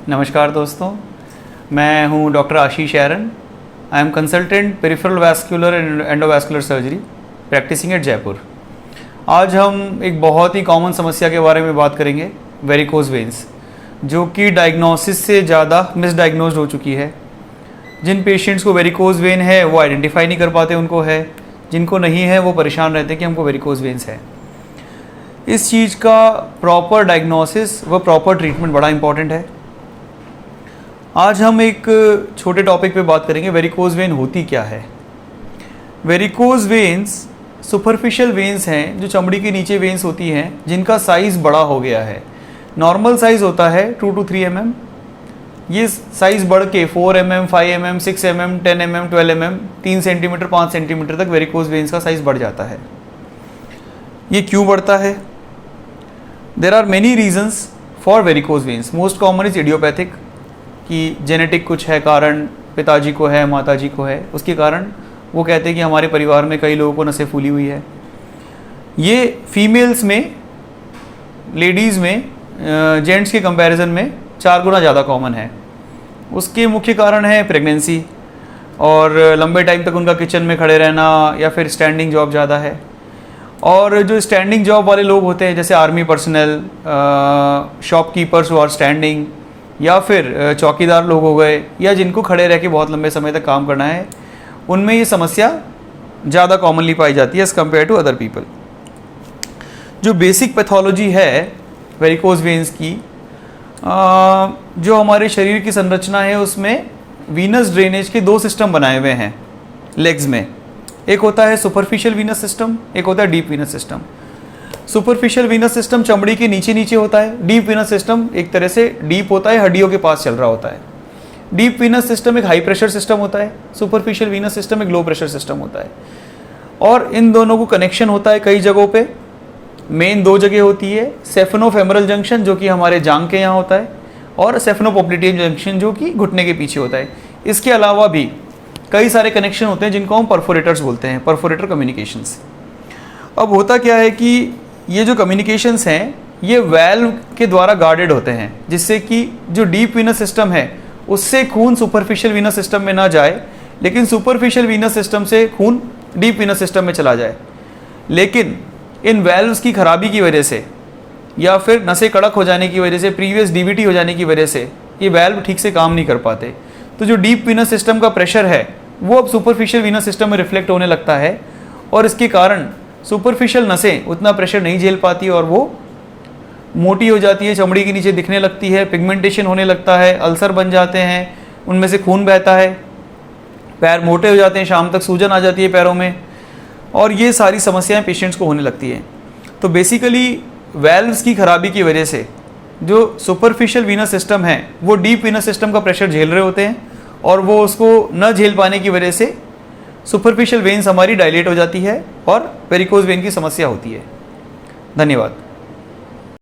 नमस्कार दोस्तों, मैं हूं doctor Ashish Aron. I am consultant peripheral vascular and endovascular surgery practising at Jaipur. आज हम एक बहुत ही कॉमन समस्या के बारे में बात करेंगे, वेरिकोज वेन्स, जो कि डायग्नोसिस से ज़्यादा मिसडायग्नोज्ड हो चुकी है। जिन पेशेंट्स को वेरिकोज वेन है वो आइडेंटिफाई नहीं कर पाते उनको है, जिनको नहीं है वो परेशान रहते हैं कि हमको वेरिकोज वेन्स है। इस चीज़ का प्रॉपर डायग्नोसिस व प्रॉपर ट्रीटमेंट बड़ा इंपॉर्टेंट है। आज हम एक छोटे टॉपिक पे बात करेंगे, वेरिकोज वेन होती क्या है। वेरिकोज वेन्स सुपरफिशियल वेन्स हैं, जो चमड़ी के नीचे वेन्स होती हैं, जिनका साइज़ बड़ा हो गया है। नॉर्मल साइज़ होता है 2 to 3 mm, ये साइज़ बढ़ के 4 mm, 5 mm, 6 mm, 10 mm, 12 mm, 3 centimetre 5 centimetre तक वेरिकोज वेन्स का साइज़ बढ़ जाता है। ये क्यों बढ़ता है? There are many reasons for varicose veins. Most common is idiopathic, कि जेनेटिक कुछ है कारण, पिताजी को है, माताजी को है, उसके कारण वो कहते हैं कि हमारे परिवार में कई लोगों को नसें फूली हुई है। ये फीमेल्स में, लेडीज़ में, जेंट्स के कंपैरिजन में 4 गुना ज़्यादा कॉमन है। उसके मुख्य कारण है प्रेगनेंसी और लंबे टाइम तक उनका किचन में खड़े रहना, या फिर स्टैंडिंग जॉब ज़्यादा है। और जो स्टैंडिंग जॉब वाले लोग होते हैं, जैसे army personnel, shopkeepers who are standing, या फिर चौकीदार लोग हो गए, या जिनको खड़े रह के बहुत लंबे समय तक काम करना है, उनमें ये समस्या ज़्यादा कॉमनली पाई जाती है as compared to other people. जो बेसिक पैथोलॉजी है वेरिकोज वेन्स की, जो हमारे शरीर की संरचना है उसमें वीनस ड्रेनेज के 2 सिस्टम बनाए हुए हैं लेग्स में। एक होता है सुपरफिशियल वीनस सिस्टम, एक होता है deep venous system. Superficial venous system चमड़ी के नीचे नीचे होता है। डीप वीनस सिस्टम एक तरह से डीप होता है, हड्डियों के पास चल रहा होता है। डीप वीनस सिस्टम एक हाई प्रेशर सिस्टम होता है, सुपरफिशियल वीनस सिस्टम एक लो प्रेशर सिस्टम होता है। और इन दोनों को कनेक्शन होता है कई जगहों पे। मेन 2 जगह होती है, सेफेनोफेमरल जंक्शन जो कि हमारे जांग के यहाँ होता है, और सेफेनोपोप्लिटियम जंक्शन जो कि घुटने के पीछे होता है। इसके अलावा भी कई सारे कनेक्शन होते हैं जिनको हम परफोरेटर्स बोलते हैं, परफोरेटर कम्युनिकेशंस। अब होता क्या है कि ये जो कम्युनिकेशंस हैं ये वेल्व के द्वारा गार्डेड होते हैं, जिससे कि जो डीप वीनस सिस्टम है उससे खून सुपरफिशियल वीनस सिस्टम में ना जाए, लेकिन सुपरफिशियल वीनस सिस्टम से खून डीप वीनस सिस्टम में चला जाए। लेकिन इन वेल्व्स की खराबी की वजह से, या फिर नसें कड़क हो जाने की वजह से, प्रीवियस डीवीटी हो जाने की वजह से ये वेल्व ठीक से काम नहीं कर पाते। तो जो डीप वीनस सिस्टम का प्रेशर है वो अब सुपरफिशियल वीनस सिस्टम में रिफ्लेक्ट होने लगता है, और इसके कारण सुपरफिशियल नसें उतना प्रेशर नहीं झेल पाती और वो मोटी हो जाती है, चमड़ी के नीचे दिखने लगती है, पिगमेंटेशन होने लगता है, अल्सर बन जाते हैं, उनमें से खून बहता है, पैर मोटे हो जाते हैं, शाम तक सूजन आ जाती है पैरों में, और ये सारी समस्याएं पेशेंट्स को होने लगती हैं। तो बेसिकली वेल्व्स की खराबी की वजह से जो सुपरफिशियल वीनस सिस्टम है वो डीप वीनस सिस्टम का प्रेशर झेल रहे होते हैं, और वो उसको न झेल पाने की वजह से सुपरफिशियल वेन्स हमारी डायलेट हो जाती है और वेरिकोज वेन की समस्या होती है। धन्यवाद।